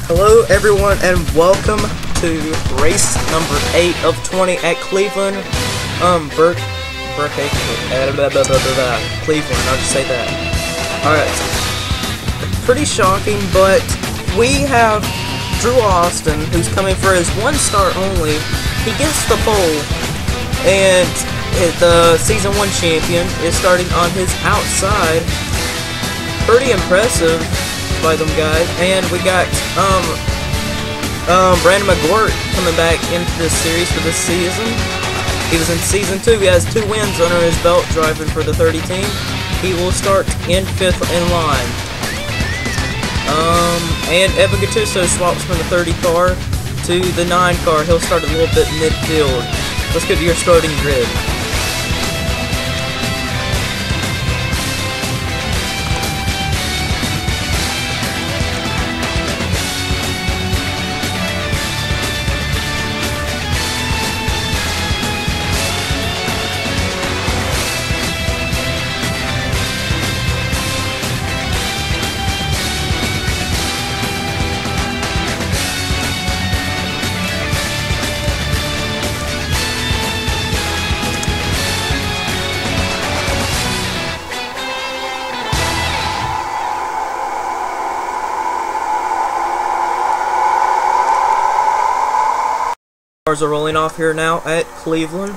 Hello everyone and welcome to race number 8 of 20 at Cleveland. Cleveland, I'll just say that. Alright. Pretty shocking, but we have Drew Austin, who's coming for his one start only. He gets the pole, and the Season 1 champion is starting on his outside. Pretty impressive by them guys. And we got Brandon McGort coming back into this series for this season. He was in Season 2. He has 2 wins under his belt driving for the 30 team. He will start in 5th in line. And Evan Gattuso swaps from the 30 car to the 9 car. He'll start a little bit midfield. Let's go to your starting grid. Cars are rolling off here now at Cleveland.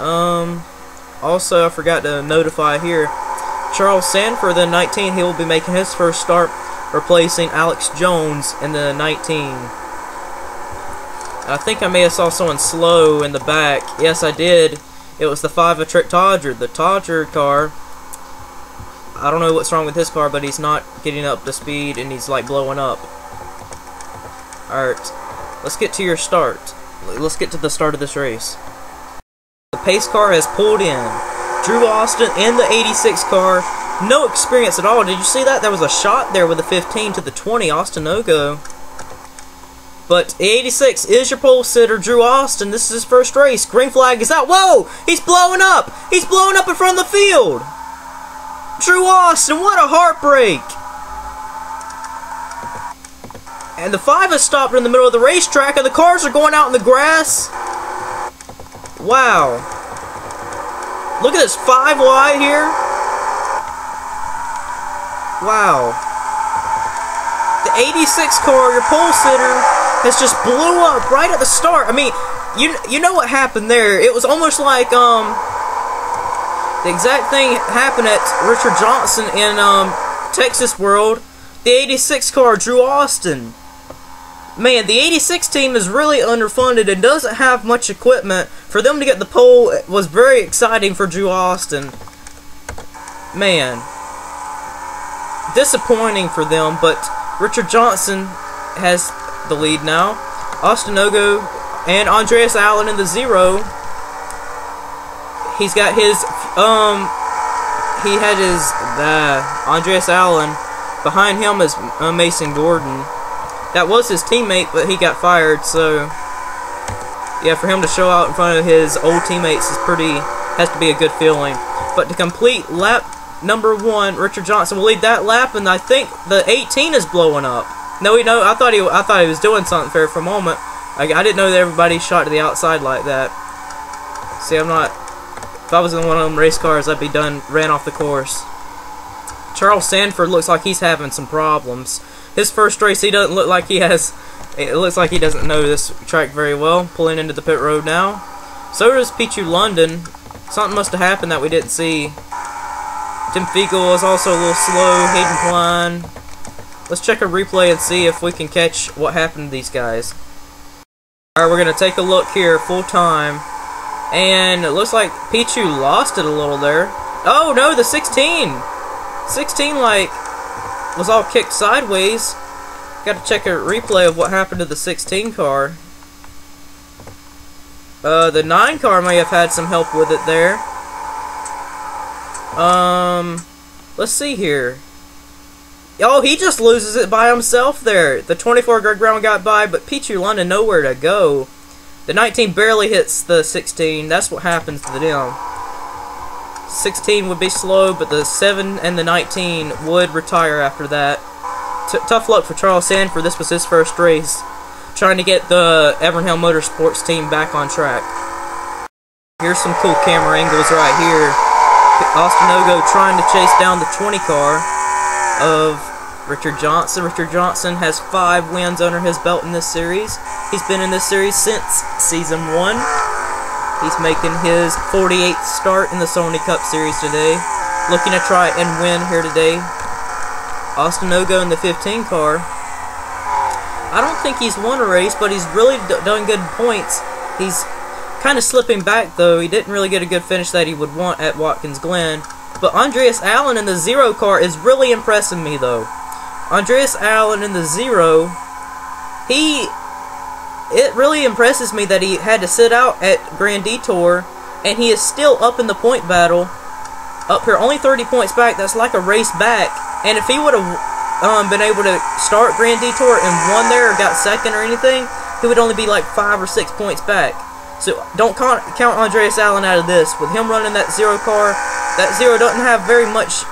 Also, I forgot to notify here, Charles Sanford, the 19, he will be making his first start, replacing Alex Jones in the 19. I think I may have saw someone slow in the back. Yes, I did. It was the 5 Trick Todger. The Todger car, I don't know what's wrong with his car, but he's not getting up to speed and he's like blowing up. Alright, let's get to your start. Let's get to the start of this race. The pace car has pulled in. Drew Austin in the 86 car. No experience at all. Did you see that? There was a shot there with the 15 to the 20. Austin Ogo. But the 86 is your pole sitter, Drew Austin. This is his first race. Green flag is out. Whoa! He's blowing up! He's blowing up in front of the field! Drew Austin, what a heartbreak! And the 5 has stopped in the middle of the racetrack, and the cars are going out in the grass. Wow. Look at this 5 wide here. Wow. The 86 car, your pole sitter, has just blew up right at the start. I mean, you know what happened there. It was almost like, the exact thing happened at Richard Johnson in, Texas World. The 86 car, Drew Austin. Man, the 86 team is really underfunded and doesn't have much equipment. For them to get the pole was very exciting for Drew Austin. Man. Disappointing for them, but Richard Johnson has the lead now. Austin Ogo and Andreas Allen in the 0. He's got his, he had his, Andreas Allen. Behind him is Mason Gordon. That was his teammate, but he got fired, so yeah, for him to show out in front of his old teammates is has to be a good feeling. But to complete lap number 1, Richard Johnson will lead that lap, and I think the 18 is blowing up. No, I thought he was doing something fair for a moment. I didn't know that everybody shot to the outside like that. See, I'm not. If I was in one of them race cars, I'd be ran off the course. Charles Sanford looks like he's having some problems. His first race, he doesn't look like he has. It looks like he doesn't know this track very well. Pulling into the pit road now. So does Pichu London. Something must have happened that we didn't see. Tim Fiegel is also a little slow. Hayden Klein. Let's check a replay and see if we can catch what happened to these guys. Alright, we're going to take a look here full time. And it looks like Pichu lost it a little there. Oh no, the 16! 16 like was all kicked sideways. Got to check a replay of what happened to the 16 car. The 9 car may have had some help with it there. Let's see here. Oh, he just loses it by himself there. The 24 Greg Brown got by, but Pichu London nowhere to go. The 19 barely hits the 16. That's what happens to them. 16 would be slow, but the 7 and the 19 would retire after that. tough luck for Charles Sanford. This was his first race, trying to get the Evernham Motorsports team back on track. Here's some cool camera angles right here. Austin Ogo trying to chase down the 20 car of Richard Johnson. Richard Johnson has 5 wins under his belt in this series. He's been in this series since Season 1. He's making his 48th start in the Sony Cup Series today. Looking to try and win here today. Austin Ogo in the 15 car. I don't think he's won a race, but he's really done good points. He's kind of slipping back, though. He didn't really get a good finish that he would want at Watkins Glen. But Andreas Allen in the 0 car is really impressing me, though. Andreas Allen in the 0, it really impresses me that he had to sit out at Grand Detour, and he is still up in the point battle. Up here, only 30 points back. That's like a race back. And if he would have been able to start Grand Detour and won there or got second or anything, he would only be like 5 or 6 points back. So don't count Andreas Allen out of this. With him running that 0 car, that 0 doesn't have very much,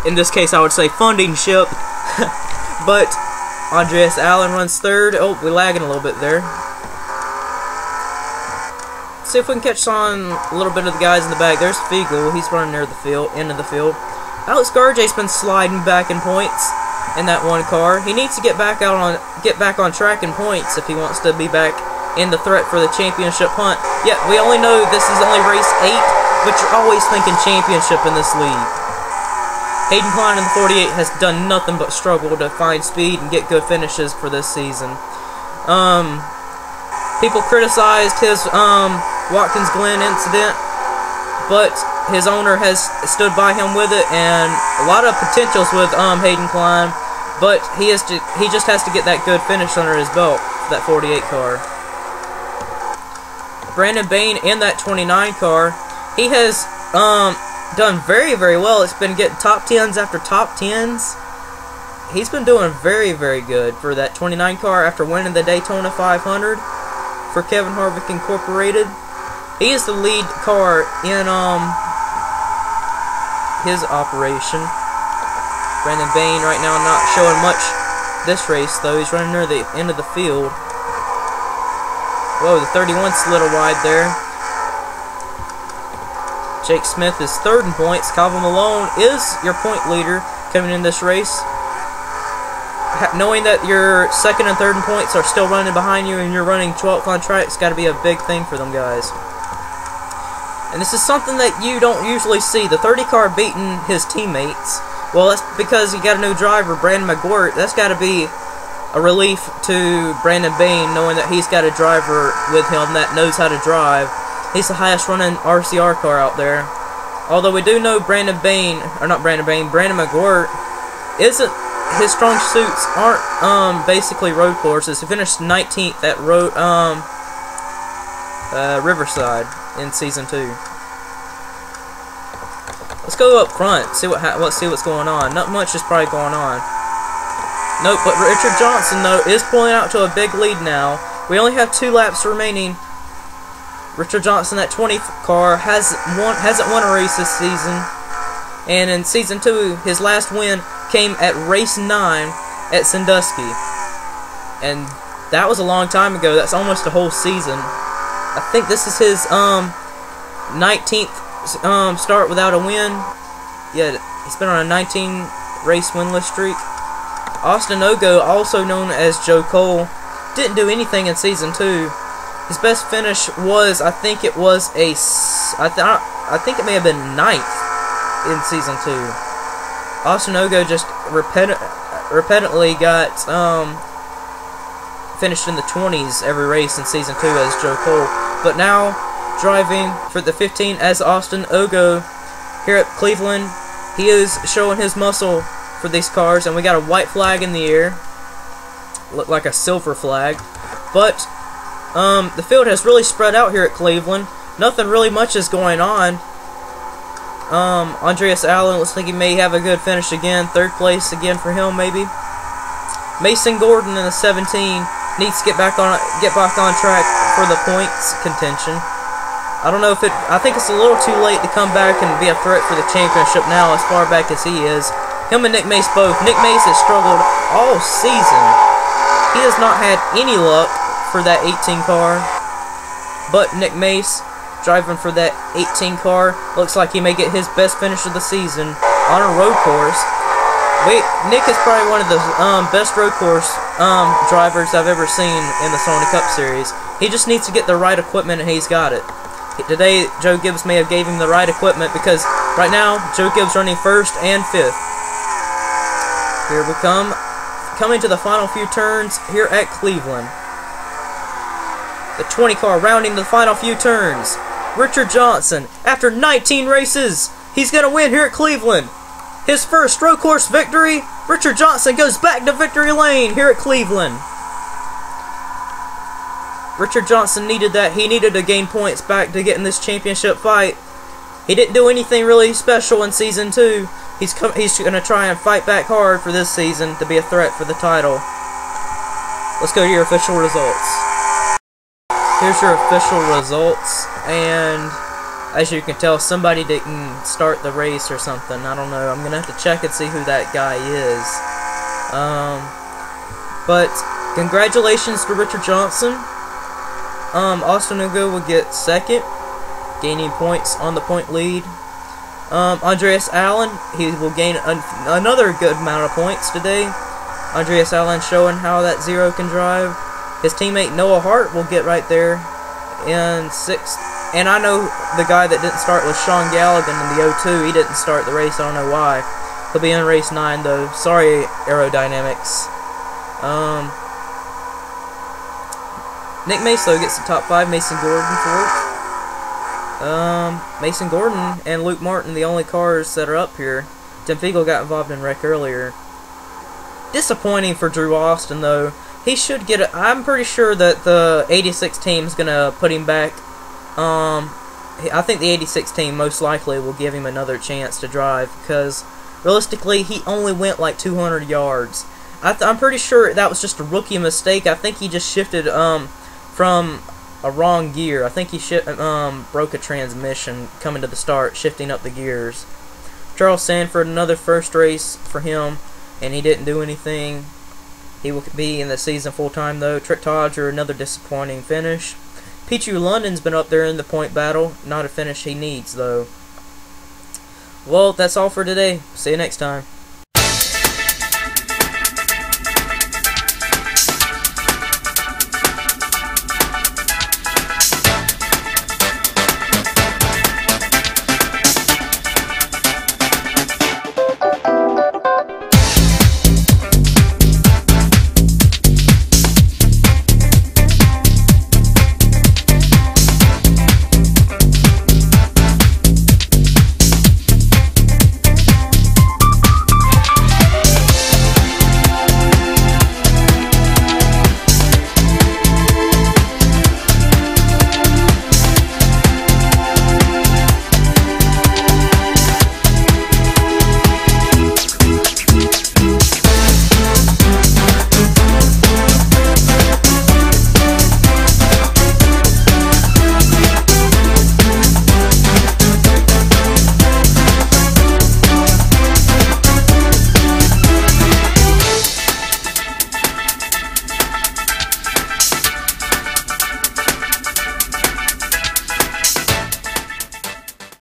in this case I would say funding ship. But Andreas Allen runs 3rd. Oh, we're lagging a little bit there. See if we can catch on a little bit of the guys in the back. There's Fiegel. He's running near the field, end of the field. Alex Garjay's been sliding back in points in that 1 car. He needs to get back on track in points if he wants to be back in the threat for the championship hunt. Yeah, we only know this is only race 8, but you're always thinking championship in this league. Hayden Klein in the 48 has done nothing but struggle to find speed and get good finishes for this season. People criticized his Watkins Glen incident, but his owner has stood by him with it, and a lot of potentials with Hayden Klein, but he just has to get that good finish under his belt for that 48 car. Brandon Bain in that 29 car, he has done very, very well. It's been getting top 10s after top 10s. He's been doing very, very good for that 29 car after winning the Daytona 500 for Kevin Harvick Incorporated. He is the lead car in his operation. Brandon Bain right now not showing much this race, though. He's running near the end of the field. Whoa, the 31's a little wide there. Jake Smith is 3rd in points. Calvin Malone is your point leader coming in this race. Knowing that your 2nd and 3rd in points are still running behind you and you're running 12th on track, it's got to be a big thing for them guys. And this is something that you don't usually see. The 30 car beating his teammates. Well, that's because he got a new driver, Brandon McGuirt. That's got to be a relief to Brandon Bain, knowing that he's got a driver with him that knows how to drive. He's the highest running RCR car out there. Although we do know Brandon McGuirt isn't, his strong suits aren't basically road courses. He finished 19th at Riverside in Season 2. Let's go up front, see what's going on. Not much is probably going on. Nope, but Richard Johnson, though, is pulling out to a big lead now. We only have 2 laps remaining. Richard Johnson, that 20th car, hasn't won a race this season. And in Season 2, his last win came at race 9 at Sandusky. And that was a long time ago. That's almost a whole season. I think this is his 19th start without a win. Yeah, he's been on a 19 race winless streak. Austin Ogo, also known as Joe Cole, didn't do anything in Season 2. His best finish was, I think it was I think it may have been 9th in Season 2. Austin Ogo just repeatedly got finished in the 20s every race in Season 2 as Joe Cole. But now, driving for the 15 as Austin Ogo here at Cleveland, he is showing his muscle for these cars, and we got a white flag in the air. Look like a silver flag. But the field has really spread out here at Cleveland. Nothing really much is going on. Andreas Allen looks like he may have a good finish again. 3rd place again for him, maybe. Mason Gordon in the 17 needs to get back on track for the points contention. I don't know if I think it's a little too late to come back and be a threat for the championship now, as far back as he is. Him and Nick Mace both. Nick Mace has struggled all season. He has not had any luck for that 18 car. But Nick Mace, driving for that 18 car, looks like he may get his best finish of the season on a road course. Wait, Nick is probably one of the best road course drivers I've ever seen in the Sony Cup Series. He just needs to get the right equipment, and he's got it. Today, Joe Gibbs may have gave him the right equipment, because right now, Joe Gibbs running 1st and 5th. Here we come. Coming to the final few turns here at Cleveland. The 20 car rounding the final few turns. Richard Johnson, after 19 races, he's going to win here at Cleveland. His first road course victory. Richard Johnson goes back to victory lane here at Cleveland. Richard Johnson needed that. He needed to gain points back to get in this championship fight. He didn't do anything really special in Season 2. He's going to try and fight back hard for this season to be a threat for the title. Let's go to your official results. Here's your official results, and as you can tell, somebody didn't start the race or something. I don't know. I'm going to have to check and see who that guy is. But congratulations to Richard Johnson. Austin Ugo will get 2nd, gaining points on the point lead. Andreas Allen, he will gain another good amount of points today. Andreas Allen showing how that 0 can drive. His teammate Noah Hart will get right there in 6th. And I know the guy that didn't start was Sean Galligan in the 02. He didn't start the race. I don't know why. He'll be in race 9 though. Sorry, Aerodynamics. Nick Mace though gets the top 5. Mason Gordon 4th. Mason Gordon and Luke Martin, the only cars that are up here. Tim Fiegel got involved in wreck earlier. Disappointing for Drew Austin though. He should get it. I'm pretty sure that the 86 team is gonna put him back. I think the 86 team most likely will give him another chance to drive, because realistically he only went like 200 yards. I'm pretty sure that was just a rookie mistake. I think he just shifted from a wrong gear. I think he broke a transmission coming to the start, shifting up the gears. Charles Sanford, another first race for him, and he didn't do anything. He will be in the season full-time though. Trick Todger, another disappointing finish. Pichu London's been up there in the point battle. Not a finish he needs though. Well, that's all for today. See you next time.